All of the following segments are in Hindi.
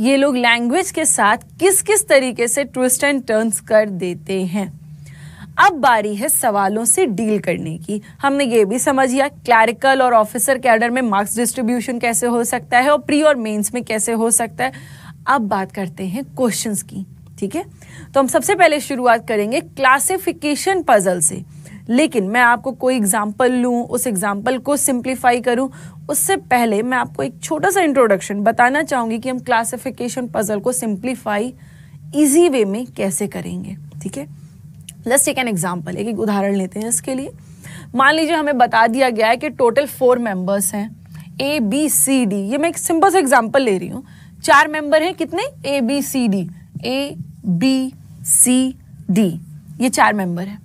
ये लोग लैंग्वेज के साथ किस किस तरीके से ट्विस्ट एंड टर्न्स कर देते हैं। अब बारी है सवालों से डील करने की। हमने ये भी समझ लिया क्लैरिकल और ऑफिसर कैडर में मार्क्स डिस्ट्रीब्यूशन कैसे हो सकता है और प्री और मेंस में कैसे हो सकता है। अब बात करते हैं क्वेश्चंस की, ठीक है। तो हम सबसे पहले शुरुआत करेंगे क्लासिफिकेशन पजल से, लेकिन मैं आपको कोई एग्जाम्पल लूँ, उस एग्जाम्पल को सिंप्लीफाई करूँ, उससे पहले मैं आपको एक छोटा सा इंट्रोडक्शन बताना चाहूँगी कि हम क्लासिफिकेशन पजल को सिंप्लीफाई इजी वे में कैसे करेंगे, ठीक है। लेट्स टेक एन एग्जाम्पल, एक उदाहरण लेते हैं इसके लिए। मान लीजिए हमें बता दिया गया है कि टोटल 4 मेंबर्स हैं, A B C D। ये मैं एक सिंपल सा एग्जाम्पल ले रही हूँ। 4 मेंबर हैं, कितने? A B C D, A B C D, ये 4 मेंबर हैं।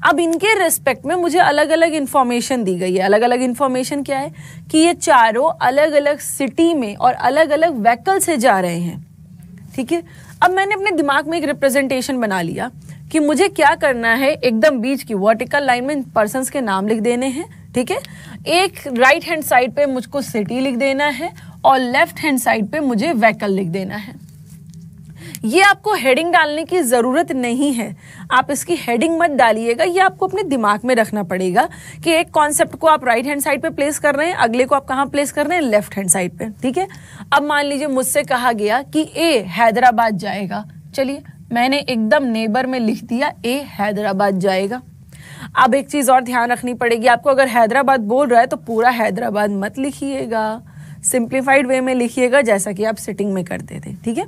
अब इनके रेस्पेक्ट में मुझे अलग अलग इंफॉर्मेशन दी गई है। अलग अलग इंफॉर्मेशन क्या है कि ये चारों अलग अलग सिटी में और अलग अलग व्हीकल से जा रहे हैं, ठीक है। अब मैंने अपने दिमाग में एक रिप्रेजेंटेशन बना लिया कि मुझे क्या करना है, एकदम बीच की वर्टिकल लाइन में पर्सन्स के नाम लिख देने हैं, ठीक है। एक राइट हैंड साइड पे मुझको सिटी लिख देना है और लेफ्ट हैंड साइड पे मुझे व्हीकल लिख देना है। ये आपको हेडिंग डालने की जरूरत नहीं है, आप इसकी हेडिंग मत डालिएगा, ये आपको अपने दिमाग में रखना पड़ेगा कि एक कॉन्सेप्ट को आप राइट हैंड साइड पे प्लेस कर रहे हैं, अगले को आप कहाँ प्लेस कर रहे हैं? लेफ्ट हैंड साइड पे, ठीक है। अब मान लीजिए मुझसे कहा गया कि ए हैदराबाद जाएगा, चलिए मैंने एकदम नेबर में लिख दिया ए हैदराबाद जाएगा। अब एक चीज और ध्यान रखनी पड़ेगी आपको, अगर हैदराबाद बोल रहा है तो पूरा हैदराबाद मत लिखिएगा, सिंप्लीफाइड वे में लिखिएगा जैसा कि आप सिटिंग में करते थे, ठीक है।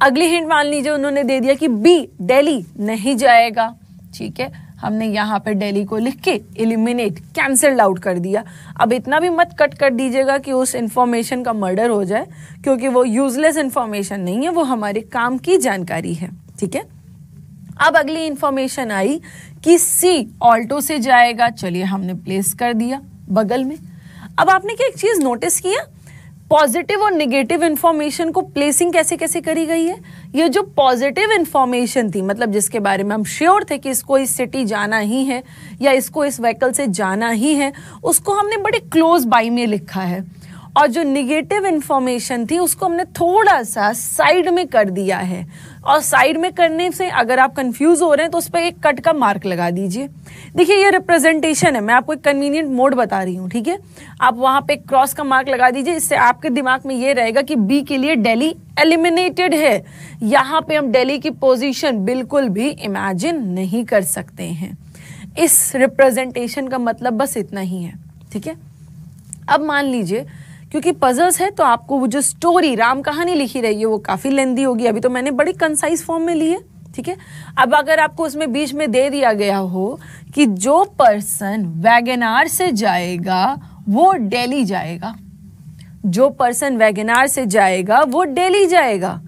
अगली हिंट मान लीजिए उन्होंने दे दिया कि बी दिल्ली नहीं जाएगा, ठीक है। हमने यहाँ पे दिल्ली को लिख के एलिमिनेट कैंसल्ड आउट कर दिया। अब इतना भी मत कट कर दीजिएगा कि उस इंफॉर्मेशन का मर्डर हो जाए, क्योंकि वो यूजलेस इंफॉर्मेशन नहीं है, वो हमारे काम की जानकारी है, ठीक है। अब अगली इंफॉर्मेशन आई कि सी ऑल्टो से जाएगा, चलिए हमने प्लेस कर दिया बगल में। अब आपने क्या एक चीज नोटिस किया, पॉजिटिव और नेगेटिव इंफॉर्मेशन को प्लेसिंग कैसे कैसे करी गई है। ये जो पॉजिटिव इंफॉर्मेशन थी, मतलब जिसके बारे में हम श्योर थे कि इसको इस सिटी जाना ही है या इसको इस व्हीकल से जाना ही है, उसको हमने बड़े क्लोज बाय में लिखा है। और जो नेगेटिव इंफॉर्मेशन थी उसको हमने थोड़ा सा साइड में कर दिया है। और साइड में करने से अगर आप कंफ्यूज हो रहे हैं तो उस पर एक कट का मार्क लगा दीजिए। देखिए ये रिप्रेजेंटेशन है, मैं आपको एक कन्वीनियंट मोड बता रही हूँ, ठीक है। आप वहां पे क्रॉस का मार्क लगा दीजिए, इससे आपके दिमाग में ये रहेगा कि बी के लिए दिल्ली एलिमिनेटेड है। यहाँ पे हम दिल्ली की पोजीशन बिल्कुल भी इमेजिन नहीं कर सकते हैं। इस रिप्रेजेंटेशन का मतलब बस इतना ही है, ठीक है। अब मान लीजिए क्योंकि पजल्स है तो आपको वो जो स्टोरी राम कहानी लिखी रही है वो काफी लेंदी होगी, अभी तो मैंने बड़ी कंसाइज फॉर्म में ली है, ठीक है। अब अगर आपको उसमें बीच में दे दिया गया हो कि जो पर्सन वैगनार से जाएगा वो दिल्ली जाएगा, जो पर्सन वैगनार से जाएगा वो दिल्ली जाएगा।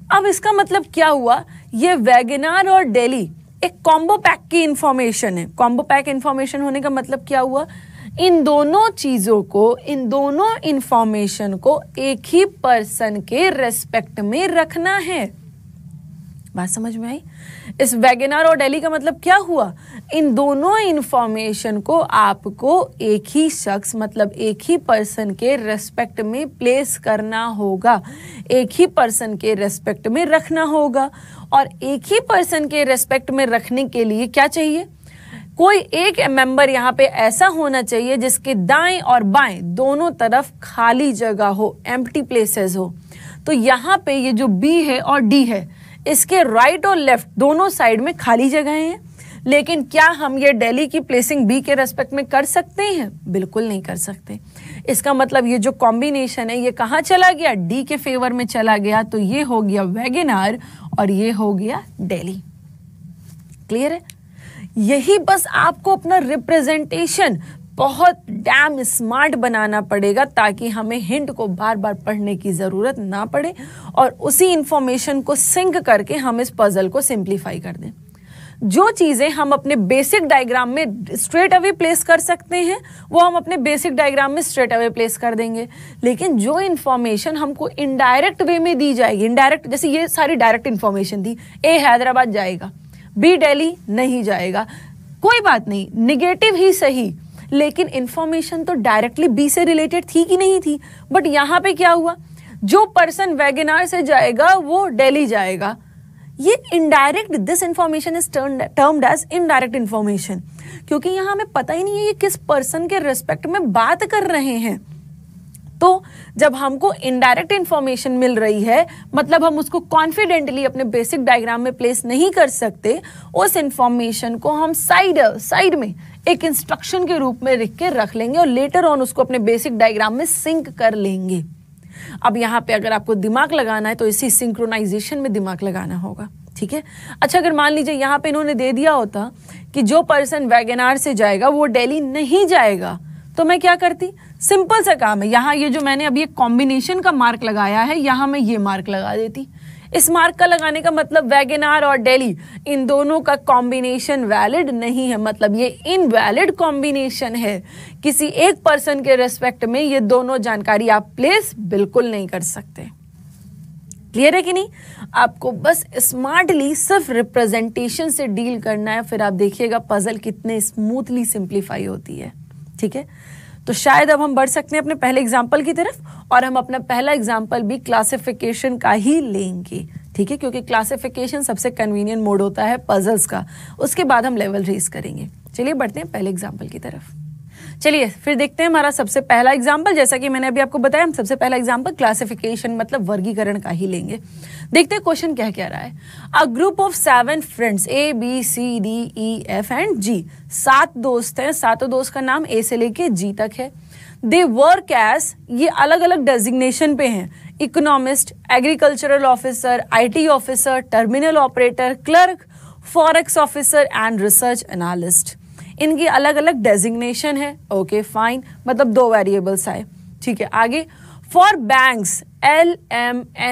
अब इसका मतलब क्या हुआ, ये वैगनार और दिल्ली एक कॉम्बो पैक की इंफॉर्मेशन है। कॉम्बो पैक इंफॉर्मेशन होने का मतलब क्या हुआ, इन दोनों चीजों को, इन दोनों इंफॉर्मेशन को एक ही पर्सन के रेस्पेक्ट में रखना है। बात समझ में आई? इस वैगनार और दिल्ली का मतलब क्या हुआ, इन दोनों इंफॉर्मेशन को आपको एक ही शख्स मतलब एक ही पर्सन के रेस्पेक्ट में प्लेस करना होगा, एक ही पर्सन के रेस्पेक्ट में रखना होगा। और एक ही पर्सन के रेस्पेक्ट में रखने के लिए क्या चाहिए, कोई एक मेंबर यहाँ पे ऐसा होना चाहिए जिसके दाएं और बाएं दोनों तरफ खाली जगह हो, एम्प्टी प्लेसेस हो। तो यहाँ पे ये जो बी है और डी है, इसके राइट और लेफ्ट दोनों साइड में खाली जगह हैं। लेकिन क्या हम ये दिल्ली की प्लेसिंग बी के रेस्पेक्ट में कर सकते हैं? बिल्कुल नहीं कर सकते। इसका मतलब ये जो कॉम्बिनेशन है ये कहाँ चला गया, डी के फेवर में चला गया। तो ये हो गया वैगनार और ये हो गया दिल्ली। क्लियर है? यही बस आपको अपना रिप्रेजेंटेशन बहुत डैम स्मार्ट बनाना पड़ेगा ताकि हमें हिंट को बार बार पढ़ने की जरूरत ना पड़े और उसी इंफॉर्मेशन को सिंक करके हम इस पजल को सिंप्लीफाई कर दें। जो चीजें हम अपने बेसिक डायग्राम में स्ट्रेट अवे प्लेस कर सकते हैं वो हम अपने बेसिक डायग्राम में स्ट्रेट अवे प्लेस कर देंगे। लेकिन जो इंफॉर्मेशन हमको इनडायरेक्ट वे में दी जाएगी, इनडायरेक्ट, जैसे ये सारी डायरेक्ट इंफॉर्मेशन थी, ए हैदराबाद जाएगा, बी दिल्ली नहीं जाएगा, कोई बात नहीं, निगेटिव ही सही, लेकिन इंफॉर्मेशन तो डायरेक्टली बी से रिलेटेड थी कि नहीं थी। बट यहाँ पे क्या हुआ, जो पर्सन वैगनार से जाएगा वो दिल्ली जाएगा। ये indirect, this information is termed as indirect information, क्योंकि यहां हमें पता ही नहीं है ये किस पर्सन के रिस्पेक्ट में बात कर रहे हैं। तो जब हमको इनडायरेक्ट इंफॉर्मेशन मिल रही है, मतलब हम उसको कॉन्फिडेंटली अपने बेसिक डायग्राम में प्लेस नहीं कर सकते, उस इंफॉर्मेशन को हम साइड में एक इंस्ट्रक्शन के रूप में लिख के रख लेंगे और लेटर ऑन उसको अपने बेसिक डायग्राम में सिंक कर लेंगे। अब यहाँ पे अगर आपको दिमाग लगाना है तो इसी सिंक्रोनाइजेशन में दिमाग लगाना होगा, ठीक है। अच्छा, अगर मान लीजिए यहाँ पे इन्होंने दे दिया होता कि जो पर्सन वैगनार से जाएगा वो दिल्ली नहीं जाएगा, तो मैं क्या करती? सिंपल सा काम है, यहाँ ये जो मैंने अभी एक कॉम्बिनेशन का मार्क लगाया है, यहाँ मैं ये मार्क लगा देती। इस मार्क का लगाने का मतलब वैगनार और दिल्ली इन दोनों का कॉम्बिनेशन वैलिड नहीं है, मतलब ये इनवैलिड कॉम्बिनेशन है। किसी एक पर्सन के रेस्पेक्ट में ये दोनों जानकारी आप प्लेस बिल्कुल नहीं कर सकते। क्लियर है कि नहीं? आपको बस स्मार्टली सिर्फ रिप्रेजेंटेशन से डील करना है, फिर आप देखिएगा पजल कितने स्मूथली सिंप्लीफाई होती है, ठीक है। तो शायद अब हम बढ़ सकते हैं अपने पहले एग्जाम्पल की तरफ, और हम अपना पहला एग्जाम्पल भी क्लासिफिकेशन का ही लेंगे, ठीक है, क्योंकि क्लासिफिकेशन सबसे कन्वीनियंट मोड होता है पजल्स का। उसके बाद हम लेवल रेज करेंगे। चलिए बढ़ते हैं पहले एग्जाम्पल की तरफ। चलिए फिर देखते हैं हमारा सबसे पहला एग्जाम्पल। जैसा कि मैंने अभी आपको बताया, हम सबसे पहला एग्जाम्पल क्लासिफिकेशन मतलब वर्गीकरण का ही लेंगे। देखते हैं क्वेश्चन क्या कह रहा है। A group of 7 friends A B C D E F and G, 7 दोस्त हैं, सातों दोस्त का नाम A से लेके G तक है। दे वर्क एज, ये अलग अलग डेजिग्नेशन पे हैं, economist, agricultural officer, IT officer, terminal operator, clerk, forex officer and research analyst. इनकी अलग अलग डेजिग्नेशन है। ओके फाइन, मतलब 2 वेरिएबल्स आए, ठीक है। आगे फॉर बैंक्स LMNPQRNS,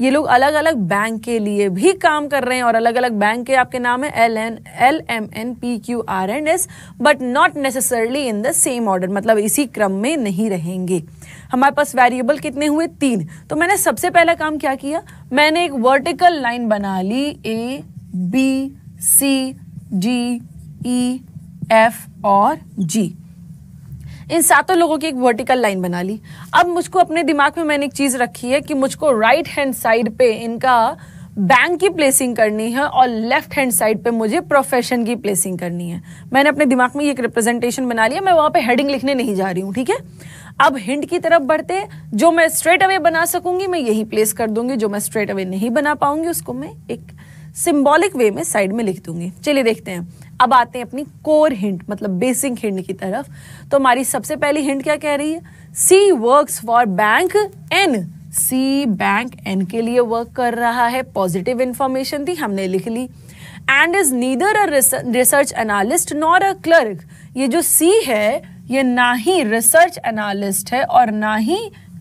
ये लोग अलग अलग बैंक के लिए भी काम कर रहे हैं और अलग अलग बैंक के आपके नाम है LMNPQRNS, but not necessarily in the same order, मतलब इसी क्रम में नहीं रहेंगे। हमारे पास वेरिएबल कितने हुए? 3। तो मैंने सबसे पहला काम क्या किया, मैंने एक वर्टिकल लाइन बना ली, A B C D E F और G, इन सातों लोगों की एक वर्टिकल लाइन बना ली। अब मुझको अपने दिमाग में मैंने एक चीज रखी है कि मुझको राइट हैंड साइड पे इनका बैंक की प्लेसिंग करनी है और लेफ्ट हैंड साइड पे मुझे प्रोफेशन की प्लेसिंग करनी है। मैंने अपने दिमाग में एक रिप्रेजेंटेशन बना लिया, मैं वहां पे हेडिंग लिखने नहीं जा रही हूँ, ठीक है। अब हिंट की तरफ बढ़ते हैं। जो मैं स्ट्रेट अवे बना सकूंगी मैं यही प्लेस कर दूंगी, जो मैं स्ट्रेट अवे नहीं बना पाऊंगी उसको मैं एक सिंबॉलिक वे में साइड में लिख दूंगी। चलिए देखते हैं। अब आते हैं अपनी कोर हिंट मतलब बेसिक हिंट की तरफ। तो हमारी सबसे पहली हिंट क्या कह रही है? C works for bank N, C bank N के लिए वर्क कर रहा है। पॉजिटिव इंफॉर्मेशन थी, हमने लिख ली। And is neither a research analyst nor a clerk, ये जो सी है ये ना ही रिसर्च एनालिस्ट है और ना ही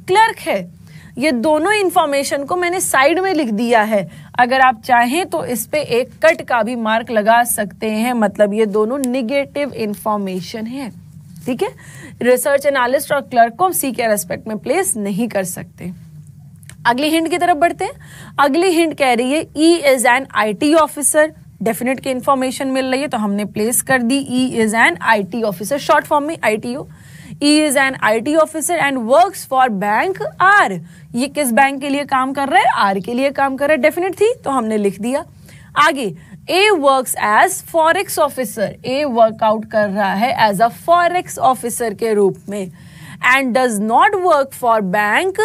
क्लर्क है। ये दोनों इंफॉर्मेशन को मैंने साइड में लिख दिया है। अगर आप चाहें तो इस पे एक कट का भी मार्क लगा सकते हैं, मतलब ये दोनों निगेटिव इंफॉर्मेशन है, ठीक है। रिसर्च एनालिस्ट और क्लर्क को हम सी के रेस्पेक्ट में प्लेस नहीं कर सकते। अगली हिंट की तरफ बढ़ते हैं। अगली हिंट कह रही है E is an IT officer, definite की इंफॉर्मेशन मिल रही है तो हमने प्लेस कर दी E is an IT officer, short form में ITO। E is an IT officer and works for bank R, ये किस बैंक के लिए काम कर रहा है? R के लिए काम कर रहा है, डेफिनेट थी तो हमने लिख दिया। आगे A works as forex officer, A workout कर रहा है एज अ फॉरेक्स ऑफिसर के रूप में। And does not work for bank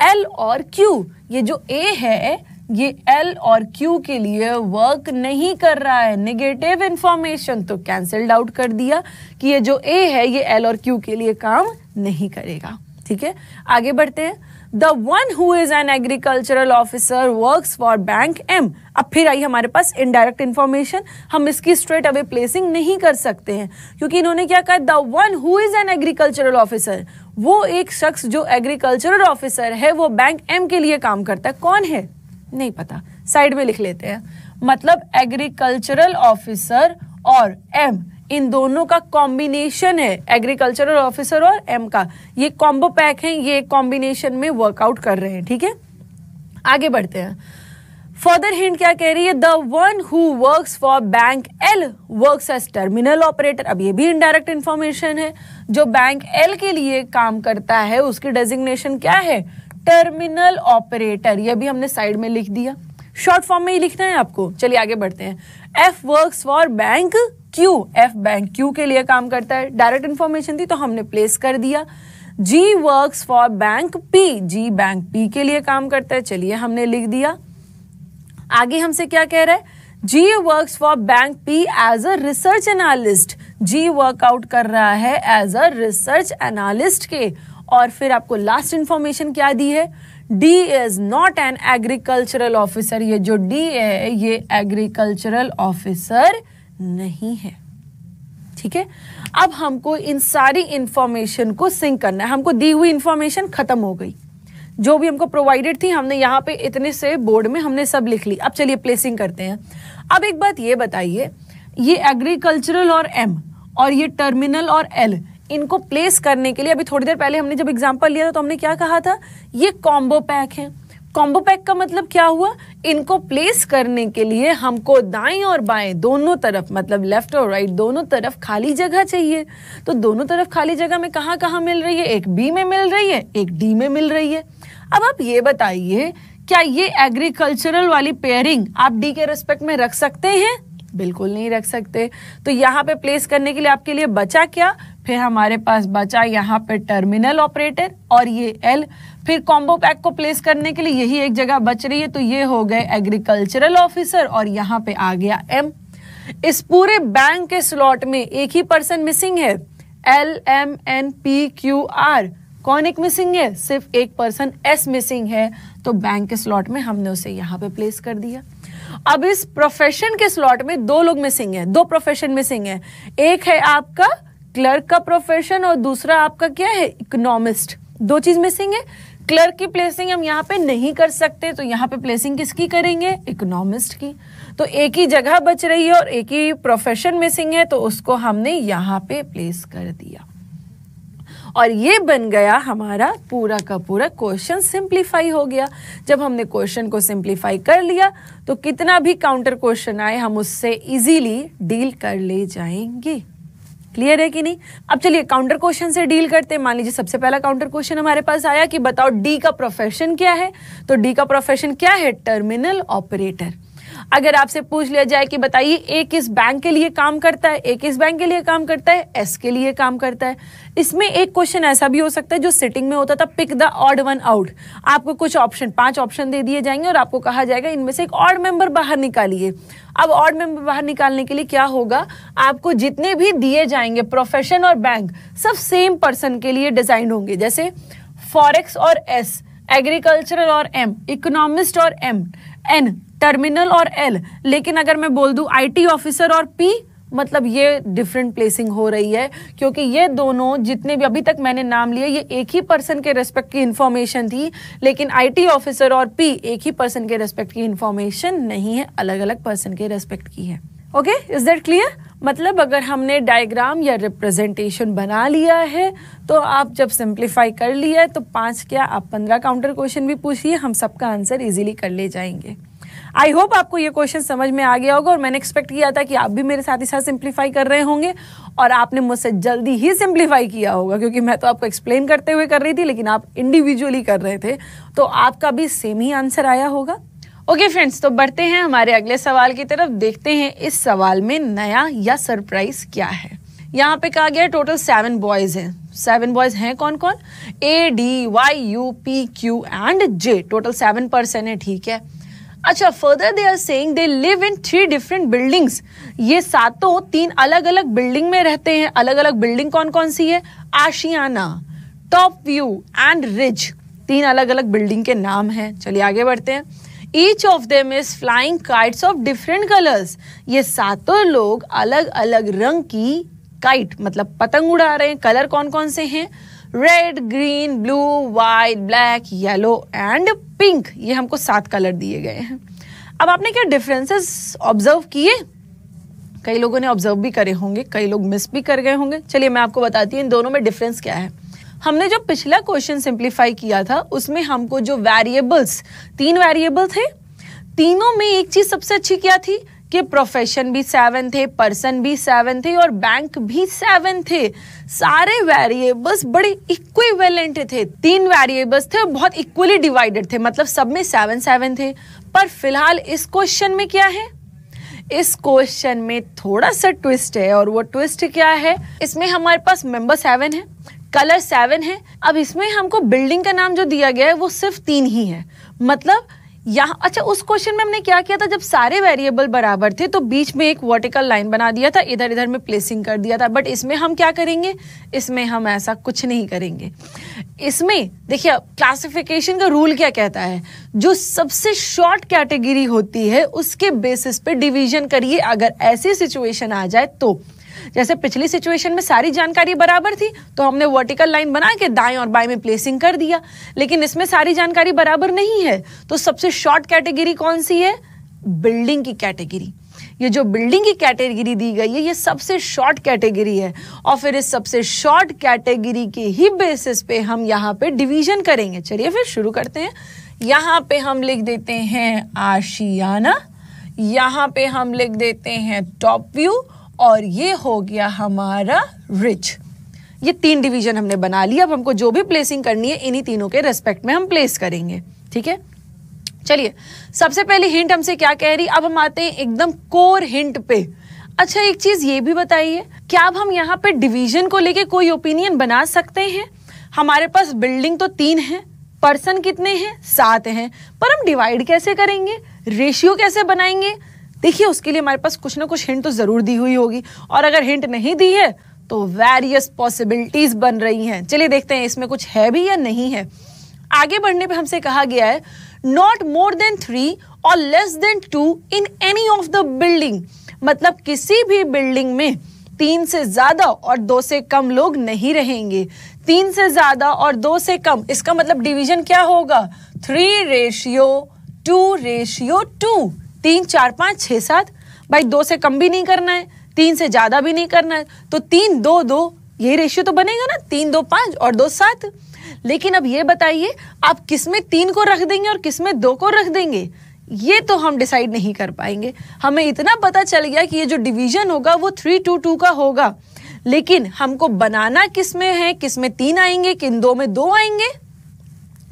L और Q, ये जो A है ये L और Q के लिए वर्क नहीं कर रहा है, नेगेटिव इंफॉर्मेशन, तो कैंसल्ड आउट कर दिया कि ये जो A है ये L और Q के लिए काम नहीं करेगा, ठीक है। आगे बढ़ते हैं। The one who is an agricultural officer works for bank M, अब फिर आई हमारे पास इनडायरेक्ट इंफॉर्मेशन। हम इसकी स्ट्रेट अवे प्लेसिंग नहीं कर सकते हैं क्योंकि इन्होंने क्या कहा? The one who is an agricultural officer, वो एक शख्स जो एग्रीकल्चरल ऑफिसर है वो बैंक M के लिए काम करता है। कौन है? नहीं पता, साइड में लिख लेते हैं। मतलब एग्रीकल्चरल ऑफिसर और M इन दोनों का कॉम्बिनेशन है, एग्रीकल्चरल ऑफिसर और M का ये कॉम्बो पैक है, ये कॉम्बिनेशन में वर्कआउट कर रहे हैं, ठीक है। आगे बढ़ते हैं। फर्दर हिंट क्या कह रही है, the one who works for bank L works as terminal operator. अब ये भी इनडायरेक्ट इंफॉर्मेशन है, जो बैंक एल के लिए काम करता है उसकी डेजिग्नेशन क्या है, टर्मिनल ऑपरेटर। ये भी हमने साइड में लिख दिया, शॉर्ट फॉर्म में ही लिखना है आपको। चलिए आगे बढ़ते हैं। F works for bank Q, F bank Q के लिए काम करता है, डायरेक्ट इंफॉर्मेशन थी तो हमने प्लेस कर दिया। G works for bank P, G bank P के लिए काम करता है, चलिए हमने लिख दिया। आगे हमसे क्या कह रहा है, G works for bank P as a research analyst, G workout कर रहा है एज अ रिसर्च एनालिस्ट के। और फिर आपको लास्ट इंफॉर्मेशन क्या दी है, D is not an agricultural officer, ये जो डी है ये एग्रीकल्चरल ऑफिसर नहीं है। ठीक है, अब हमको इन सारी इंफॉर्मेशन को सिंक करना है। हमको दी हुई इंफॉर्मेशन खत्म हो गई, जो भी हमको प्रोवाइडेड थी हमने यहाँ पे इतने से बोर्ड में हमने सब लिख ली। अब चलिए प्लेसिंग करते हैं। अब एक बात ये बताइए, ये एग्रीकल्चरल और एम और ये टर्मिनल और एल, इनको प्लेस करने के लिए अभी थोड़ी देर पहले हमने जब एग्जांपल लिया था तो हमने क्या कहा था, ये कॉम्बो पैक है। कॉम्बो पैक का मतलब क्या हुआ, इनको प्लेस करने के लिए हमको दाएं और बाएं दोनों तरफ, मतलब लेफ्ट और राइट दोनों तरफ खाली जगह चाहिए। तो दोनों तरफ खाली जगह में कहाँ कहाँ मिल रही है, एक बी में मिल रही है, एक डी में मिल रही है। अब आप ये बताइए, क्या ये एग्रीकल्चरल वाली पेयरिंग आप डी के रेस्पेक्ट में रख सकते हैं? बिल्कुल नहीं रख सकते। तो यहाँ पे प्लेस करने के लिए आपके लिए बचा क्या, फिर हमारे पास बचा यहाँ पे टर्मिनल ऑपरेटर और ये एल। फिर कॉम्बो पैक को प्लेस करने के लिए यही एक जगह बच रही है, तो ये हो गए एग्रीकल्चरल ऑफिसर और यहाँ पे आ गया एम। इस पूरे बैंक के स्लॉट में एक ही पर्सन मिसिंग है, L M N P Q R. कौन एक मिसिंग है, सिर्फ एक पर्सन एस मिसिंग है, तो बैंक के स्लॉट में हमने उसे यहाँ पे प्लेस कर दिया। अब इस प्रोफेशन के स्लॉट में दो लोग मिसिंग है, दो प्रोफेशन मिसिंग है। एक है आपका क्लर्क का प्रोफेशन और दूसरा आपका क्या है, इकोनॉमिस्ट। दो चीज मिसिंग है। क्लर्क की प्लेसिंग हम यहाँ पे नहीं कर सकते, तो यहाँ पे प्लेसिंग किसकी करेंगे, इकोनॉमिस्ट की। तो एक ही जगह बच रही है और एक ही प्रोफेशन मिसिंग है, तो उसको हमने यहाँ पे प्लेस कर दिया। और ये बन गया हमारा पूरा का पूरा क्वेश्चन, सिंप्लीफाई हो गया। जब हमने क्वेश्चन को सिंप्लीफाई कर लिया तो कितना भी काउंटर क्वेश्चन आए हम उससे इजीली डील कर ले जाएंगे। क्लियर है कि नहीं? अब चलिए काउंटर क्वेश्चन से डील करते हैं। मान लीजिए सबसे पहला काउंटर क्वेश्चन हमारे पास आया कि बताओ डी का प्रोफेशन क्या है, तो डी का प्रोफेशन क्या है, टर्मिनल ऑपरेटर। अगर आपसे पूछ लिया जाए कि बताइए ए किस बैंक के लिए काम करता है, ए किस बैंक के लिए काम करता है, एस के लिए काम करता है। इसमें एक क्वेश्चन ऐसा भी हो सकता है जो सिटिंग में होता था, pick the odd one out. आपको कुछ ऑप्शन, 5 ऑप्शन दे दिए जाएंगे और आपको कहा जाएगा इनमें से एक ऑड मेंबर बाहर निकालिए। अब ऑड मेंबर बाहर निकालने के लिए क्या होगा, आपको जितने भी दिए जाएंगे प्रोफेशन और बैंक सब सेम पर्सन के लिए डिजाइन होंगे। जैसे फॉरेक्स और एस, एग्रीकल्चरल और एम, इकोनॉमिस्ट और एम, एन, टर्मिनल और एल। लेकिन अगर मैं बोल दूं आईटी ऑफिसर और पी, मतलब ये डिफरेंट प्लेसिंग हो रही है, क्योंकि ये दोनों जितने भी अभी तक मैंने नाम लिए ये एक ही पर्सन के रेस्पेक्ट की इंफॉर्मेशन थी, लेकिन आईटी ऑफिसर और पी एक ही पर्सन के रेस्पेक्ट की इंफॉर्मेशन नहीं है, अलग अलग पर्सन के रेस्पेक्ट की है। Okay, is that clear? मतलब अगर हमने डायग्राम या रिप्रेजेंटेशन बना लिया है तो आप जब सिंप्लीफाई कर लिया है तो 5 क्या आप 15 काउंटर क्वेश्चन भी पूछिए, हम सबका आंसर इजीली कर ले जाएंगे। आई होप आपको ये क्वेश्चन समझ में आ गया होगा और मैंने एक्सपेक्ट किया था कि आप भी मेरे साथ ही साथ सिंप्लीफाई कर रहे होंगे और आपने मुझसे जल्दी ही सिंप्लीफाई किया होगा, क्योंकि मैं तो आपको एक्सप्लेन करते हुए कर रही थी लेकिन आप इंडिविजुअली कर रहे थे, तो आपका भी सेम ही आंसर आया होगा। ओके फ्रेंड्स, तो बढ़ते हैं हमारे अगले सवाल की तरफ। देखते हैं इस सवाल में नया या सरप्राइज क्या है। यहाँ पे कहा गया टोटल 7 बॉयज हैं। 7 बॉयज हैं कौन कौन, A D Y U P Q and J. Total 7 person है, ठीक है। अच्छा, further they are saying they live in 3 different buildings. ये सातों 3 अलग अलग बिल्डिंग में रहते हैं। अलग अलग बिल्डिंग कौन कौन सी है, आशियाना, टॉप व्यू एंड रिज। 3 अलग अलग बिल्डिंग के नाम हैं। चलिए आगे बढ़ते हैं। Each of them is flying kites of different colors. ये सातों लोग अलग अलग रंग की काइट मतलब पतंग उड़ा रहे हैं। कलर कौन कौन से हैं, red, green, blue, white, black, yellow and pink. ये हमको 7 कलर दिए गए हैं। अब आपने क्या डिफरेंसेस ऑब्जर्व किए? कई लोगों ने ऑब्जर्व भी करे होंगे, कई लोग मिस भी कर गए होंगे। चलिए मैं आपको बताती हूँ इन दोनों में डिफरेंस क्या है। हमने जो पिछला क्वेश्चन सिंप्लीफाई किया था उसमें हमको जो वेरिएबल्स 3 वेरिएबल थे, तीनों में एक चीज सबसे अच्छी क्या थी कि प्रोफेशन भी 7 थे, पर्सन भी 7 थे और बैंक भी 7 थे। सारे वेरिएबल्स बड़े इक्विवेलेंट थे, 3 वेरिएबल्स थे और बहुत इक्वली डिवाइडेड थे, मतलब सब में 7 थे। पर फिलहाल इस क्वेश्चन में क्या है, इस क्वेश्चन में थोड़ा सा ट्विस्ट है, और वो ट्विस्ट क्या है, इसमें हमारे पास मेंबर 7 है, कलर 7 है। अब इसमें हमको बिल्डिंग का नाम जो दिया गया है वो सिर्फ 3 ही है। मतलब यहाँ, अच्छा उस क्वेश्चन में हमने क्या किया था, जब सारे वेरिएबल बराबर थे तो बीच में एक वर्टिकल लाइन बना दिया था, इधर इधर में प्लेसिंग कर दिया था। बट इसमें हम क्या करेंगे, इसमें हम ऐसा कुछ नहीं करेंगे। इसमें देखिए क्लासिफिकेशन का रूल क्या कहता है, जो सबसे शॉर्ट कैटेगरी होती है उसके बेसिस पे डिवीजन करिए। अगर ऐसी सिचुएशन आ जाए तो, जैसे पिछली सिचुएशन में सारी जानकारी बराबर थी तो हमने वर्टिकल लाइन बना के दाएं और बाएं में प्लेसिंग कर दिया, लेकिन इसमें सारी जानकारी बराबर नहीं है तो सबसे शॉर्ट कैटेगरी कौन सी है, बिल्डिंग की कैटेगरी। ये जो बिल्डिंग की कैटेगरी दी गई है ये सबसे शॉर्ट कैटेगरी है, और फिर इस सबसे शॉर्ट कैटेगरी के ही बेसिस पे हम यहाँ पे डिवीजन करेंगे। चलिए फिर शुरू करते हैं। यहाँ पे हम लिख देते हैं आशियाना, यहाँ पे हम लिख देते हैं टॉप व्यू, और ये हो गया हमारा रिच। ये 3 डिवीजन हमने बना लिया। अब हमको जो भी प्लेसिंग करनी है इन्हीं तीनों के रेस्पेक्ट में हम प्लेस करेंगे, ठीक है। चलिए सबसे पहले हिंट हमसे क्या कह रही, अब हम आते हैं एकदम कोर हिंट पे। अच्छा एक चीज ये भी बताइए, क्या अब हम यहाँ पे डिवीजन को लेके कोई ओपिनियन बना सकते हैं? हमारे पास बिल्डिंग तो 3 है, पर्सन कितने हैं, 7 हैं, पर हम डिवाइड कैसे करेंगे, रेशियो कैसे बनाएंगे? देखिए उसके लिए हमारे पास कुछ ना कुछ हिंट तो जरूर दी हुई होगी, और अगर हिंट नहीं दी है तो वेरियस पॉसिबिलिटीज बन रही हैं। चलिए देखते हैं इसमें कुछ है भी या नहीं है। आगे बढ़ने पे हमसे कहा गया है नॉट मोर देन 3 और less than 2 in any of the building. मतलब किसी भी बिल्डिंग में 3 से ज्यादा और 2 से कम लोग नहीं रहेंगे। 3 से ज्यादा और 2 से कम, इसका मतलब डिवीजन क्या होगा, 3:2:2। 3 4 5 6 7, भाई 2 से कम भी नहीं करना है, 3 से ज्यादा भी नहीं करना है, तो 3 2 2 ये रेशियो तो बनेगा ना, 3 2 5 और 2 7। लेकिन अब ये बताइए आप किसमें 3 को रख देंगे और किसमें 2 को रख देंगे, ये तो हम डिसाइड नहीं कर पाएंगे। हमें इतना पता चल गया कि ये जो डिवीजन होगा वो 3:2:2 का होगा, लेकिन हमको बनाना किसमें है, किसमें 3 आएंगे, किन 2 में 2 आएंगे,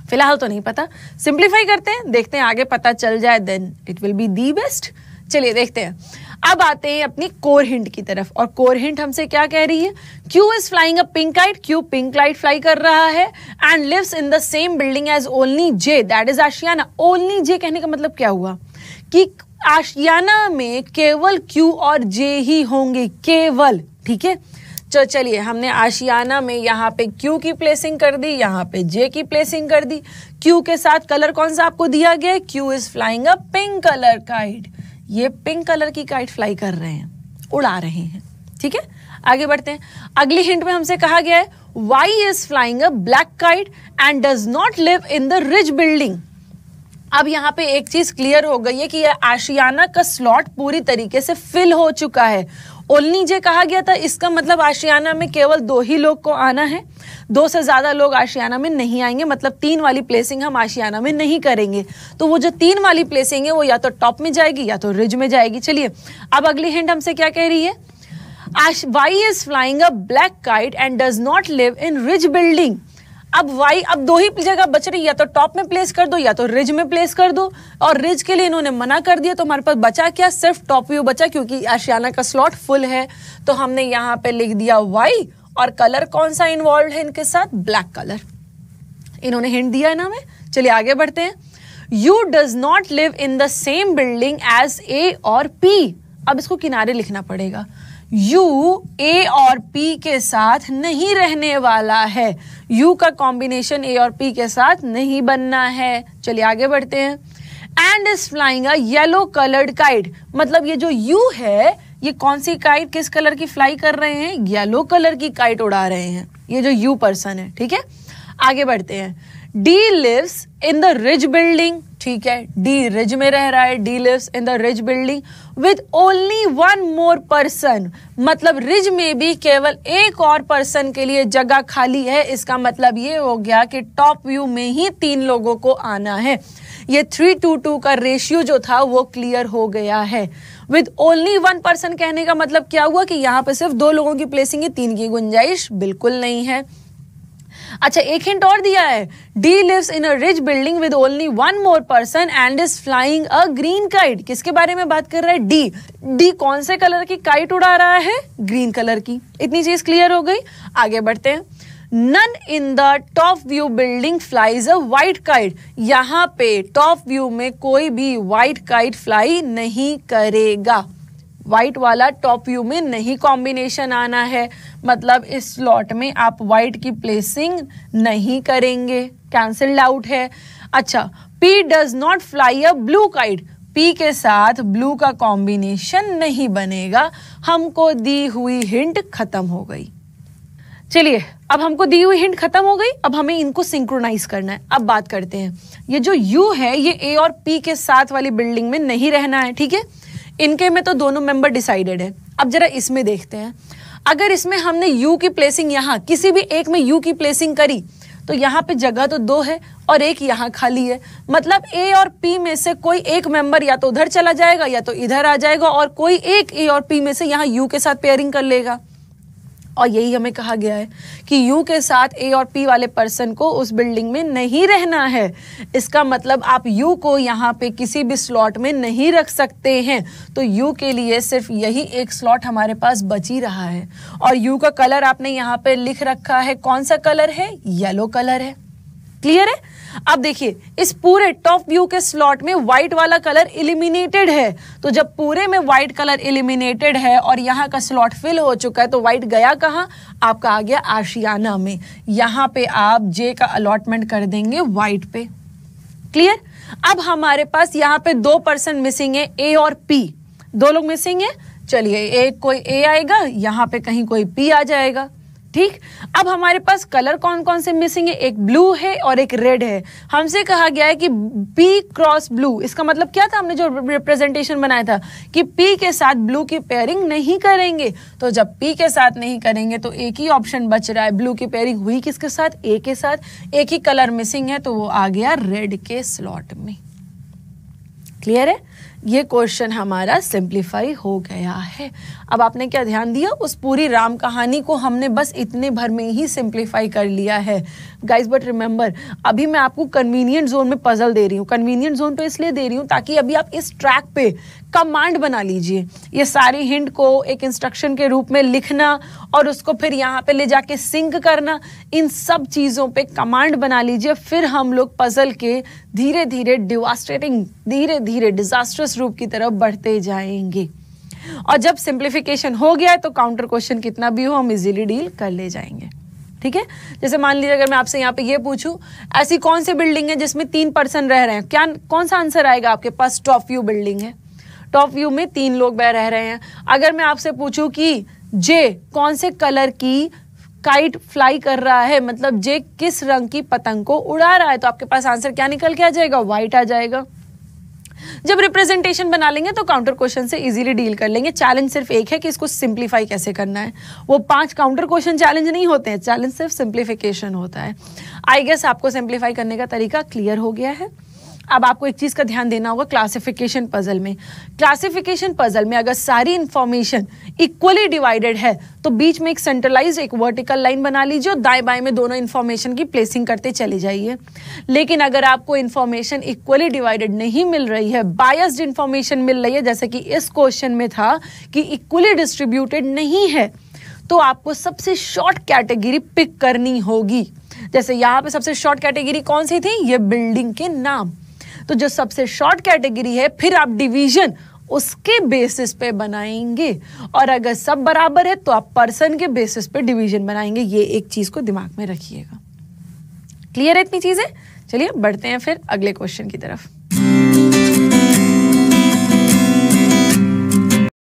फिलहाल तो नहीं पता। सिंप्लीफाई करते हैं, देखते हैं आगे पता चल जाए, then it will be the best. चलिए देखते हैं। अब आते हैं अपनी कोर हिंट की तरफ, और कोर हिंट हमसे क्या कह रही है, Q is flying a pink kite, Q pink light fly कर रहा है, and lives in the same building as only J, that is Ashiana. Only J कहने का मतलब क्या हुआ कि आशियाना में केवल क्यू और जे ही होंगे, केवल, ठीक है। तो चलिए हमने आशियाना में यहाँ पे क्यू की प्लेसिंग कर दी, यहाँ पे जे की प्लेसिंग कर दी। क्यू के साथ कलर कौन सा आपको दिया गया है, Q is flying a pink colour kite. ये पिंक कलर की काइट फ्लाई कर रहे हैं, उड़ा रहे हैं, ठीक है। आगे बढ़ते हैं। अगली हिंट में हमसे कहा गया है Y is flying a black kite and does not live in the rich building. अब यहाँ पे एक चीज क्लियर हो गई है कि यह आशियाना का स्लॉट पूरी तरीके से फिल हो चुका है। ओनली जे कहा गया था, इसका मतलब आशियाना में केवल 2 ही लोग को आना है, 2 से ज्यादा लोग आशियाना में नहीं आएंगे, मतलब 3 वाली प्लेसिंग हम आशियाना में नहीं करेंगे। तो वो जो 3 वाली प्लेसिंग है वो या तो टॉप में जाएगी या तो रिज में जाएगी। चलिए अब अगली हिंट हमसे क्या कह रही है, Y is flying a black kite and does not live in rich building. अब वाई, अब 2 ही जगह बच रही, या तो टॉप में प्लेस कर दो या तो रिज में प्लेस कर दो, और रिज के लिए इन्होंने मना कर दिया, तो हमारे पास बचा क्या, सिर्फ टॉप व्यू बचा, क्योंकि आशियाना का स्लॉट फुल है। तो हमने यहाँ पे लिख दिया वाई, और कलर कौन सा इन्वॉल्व है इनके साथ, ब्लैक कलर, इन्होंने हिंट दिया है ना हमें। चलिए आगे बढ़ते हैं। U does not live in the same building as A और पी। अब इसको किनारे लिखना पड़ेगा, यू ए और पी के साथ नहीं रहने वाला है, यू का कॉम्बिनेशन ए और पी के साथ नहीं बनना है। चलिए आगे बढ़ते हैं। And is flying a yellow coloured kite, मतलब ये जो यू है ये कौन सी काइट, किस कलर की फ्लाई कर रहे हैं, येलो कलर की काइट उड़ा रहे हैं, ये जो यू पर्सन है, ठीक है। आगे बढ़ते हैं। D lives in the rich building, ठीक है, डी रिज में रह रहा है, D lives in the rich building with only 1 more person, मतलब रिज में भी केवल एक और पर्सन के लिए जगह खाली है। इसका मतलब ये हो गया कि टॉप व्यू में ही 3 लोगों को आना है। ये 3:2 का रेशियो जो था वो क्लियर हो गया है। विद ओनली 1 पर्सन कहने का मतलब क्या हुआ कि यहाँ पे सिर्फ 2 लोगों की प्लेसिंग है, 3 की गुंजाइश बिल्कुल नहीं है। अच्छा, एक हिंट और दिया है, D lives in a rich building with only 1 more person and is flying a green kite. किसके बारे में बात कर रहा है? डी। डी कौन से कलर की काइट उड़ा रहा है? ग्रीन कलर की। इतनी चीज क्लियर हो गई, आगे बढ़ते हैं। None in the top view building flies a white kite. यहाँ पे टॉप व्यू में कोई भी व्हाइट काइट फ्लाई नहीं करेगा। व्हाइट वाला टॉप व्यू में नहीं कॉम्बिनेशन आना है, मतलब इस स्लॉट में आप व्हाइट की प्लेसिंग नहीं करेंगे, कैंसल्ड आउट है। अच्छा, P does not fly a blue kite. P के साथ ब्लू का कॉम्बिनेशन नहीं बनेगा। हमको दी हुई हिंट खत्म हो गई। चलिए, अब हमको दी हुई हिंट खत्म हो गई, अब हमें इनको सिंक्रोनाइज करना है। अब बात करते हैं, ये जो यू है ये ए और पी के साथ वाली बिल्डिंग में नहीं रहना है, ठीक है। इनके में तो दोनों मेंबर डिसाइडेड है। अब जरा इसमें देखते हैं, अगर इसमें हमने यू की प्लेसिंग यहाँ किसी भी एक में यू की प्लेसिंग करी तो यहाँ पे जगह तो 2 है और एक यहाँ खाली है, मतलब ए और पी में से कोई एक मेंबर या तो उधर चला जाएगा या तो इधर आ जाएगा और कोई एक ए और पी में से यहाँ यू के साथ पेयरिंग कर लेगा। और यही हमें कहा गया है कि यू के साथ ए और पी वाले पर्सन को उस बिल्डिंग में नहीं रहना है। इसका मतलब आप यू को यहाँ पे किसी भी स्लॉट में नहीं रख सकते हैं, तो यू के लिए सिर्फ यही एक स्लॉट हमारे पास बच ही रहा है। और यू का कलर आपने यहाँ पे लिख रखा है, कौन सा कलर है? येलो कलर है। क्लियर है? अब देखिए, इस पूरे टॉप व्यू के स्लॉट में व्हाइट वाला कलर एलिमिनेटेड है, तो जब पूरे में व्हाइट कलर एलिमिनेटेड है और यहाँ का स्लॉट फिल हो चुका है तो व्हाइट गया कहाँ? आपका आ गया आशियाना में। यहाँ पे आप जे का अलॉटमेंट कर देंगे व्हाइट पे। क्लियर? अब हमारे पास यहाँ पे 2 पर्सन मिसिंग है, ए और पी, 2 लोग मिसिंग है। चलिए, एक कोई ए आएगा, यहाँ पे कहीं कोई पी आ जाएगा, ठीक। अब हमारे पास कलर कौन कौन से मिसिंग है? एक ब्लू है और एक रेड है। हमसे कहा गया है कि पी क्रॉस ब्लू, इसका मतलब क्या था? हमने जो रिप्रेजेंटेशन बनाया था कि पी के साथ ब्लू की पेयरिंग नहीं करेंगे, तो जब पी के साथ नहीं करेंगे तो एक ही ऑप्शन बच रहा है, ब्लू की पेयरिंग हुई किसके साथ? ए के साथ। एक ही कलर मिसिंग है तो वो आ गया रेड के स्लॉट में। क्लियर है? ये क्वेश्चन हमारा सिंप्लीफाई हो गया है। अब आपने क्या ध्यान दिया, उस पूरी राम कहानी को हमने बस इतने भर में ही सिंप्लीफाई कर लिया है गाइस। बट रिमेंबर, अभी मैं आपको कन्वीनियंट जोन में पजल दे रही हूँ। कन्वीनियंट जोन पे इसलिए दे रही हूँ ताकि अभी आप इस ट्रैक पे कमांड बना लीजिए। ये सारी हिंट को एक इंस्ट्रक्शन के रूप में लिखना और उसको फिर यहाँ पे ले जाके सिंक करना, इन सब चीज़ों पे कमांड बना लीजिए। फिर हम लोग पजल के धीरे धीरे डिवास्टेटिंग, धीरे धीरे डिजास्टर्स रूप की तरफ बढ़ते जाएंगे। और जब सिंप्लीफिकेशन हो गया है तो काउंटर क्वेश्चन कितना भी हो हम इजीली डील कर ले जाएंगे। ठीक है, जैसे मान लीजिए अगर मैं आपसे यहाँ पे ये पूछूं, ऐसी कौन सी बिल्डिंग है जिसमें 3 पर्सन रह रहे हैं, क्या कौन सा आंसर आएगा आपके पास? टॉप व्यू बिल्डिंग है, टॉप व्यू में 3 लोग रह रहे हैं। अगर मैं आपसे पूछूं कि जे कौन से कलर की काइट फ्लाई कर रहा है, मतलब जे किस रंग की पतंग को उड़ा रहा है, तो आपके पास आंसर क्या निकल के आ जाएगा? व्हाइट आ जाएगा। जब रिप्रेजेंटेशन बना लेंगे तो काउंटर क्वेश्चन से इजीली डील कर लेंगे। चैलेंज सिर्फ एक है कि इसको सिंप्लीफाई कैसे करना है। वो 5 काउंटर क्वेश्चन चैलेंज नहीं होते हैं, चैलेंज सिर्फ सिंप्लीफिकेशन होता है। आई गेस आपको सिंप्लीफाई करने का तरीका क्लियर हो गया है। अब आपको एक चीज का ध्यान देना होगा, क्लासिफिकेशन पजल में। क्लासिफिकेशन पजल में अगर सारी इंफॉर्मेशन इक्वली डिवाइडेड है तो बीच में एक सेंट्रलाइज एक वर्टिकल लाइन बना लीजिए और दाएं बाएं में दोनों इंफॉर्मेशन की प्लेसिंग करते चले जाइए। लेकिन अगर आपको इंफॉर्मेशन इक्वली डिवाइडेड नहीं मिल रही है, बायस्ड इंफॉर्मेशन मिल रही है, जैसे कि इस क्वेश्चन में था कि इक्वली डिस्ट्रीब्यूटेड नहीं है, तो आपको सबसे शॉर्ट कैटेगरी पिक करनी होगी। जैसे यहाँ पे सबसे शॉर्ट कैटेगरी कौन सी थी? ये बिल्डिंग के नाम। तो जो सबसे शॉर्ट कैटेगरी है फिर आप डिवीजन उसके बेसिस पे बनाएंगे, और अगर सब बराबर है तो आप पर्सन के बेसिस पे डिवीजन बनाएंगे। ये एक चीज को दिमाग में रखिएगा। क्लियर है इतनी चीजें? चलिए बढ़ते हैं फिर अगले क्वेश्चन की तरफ।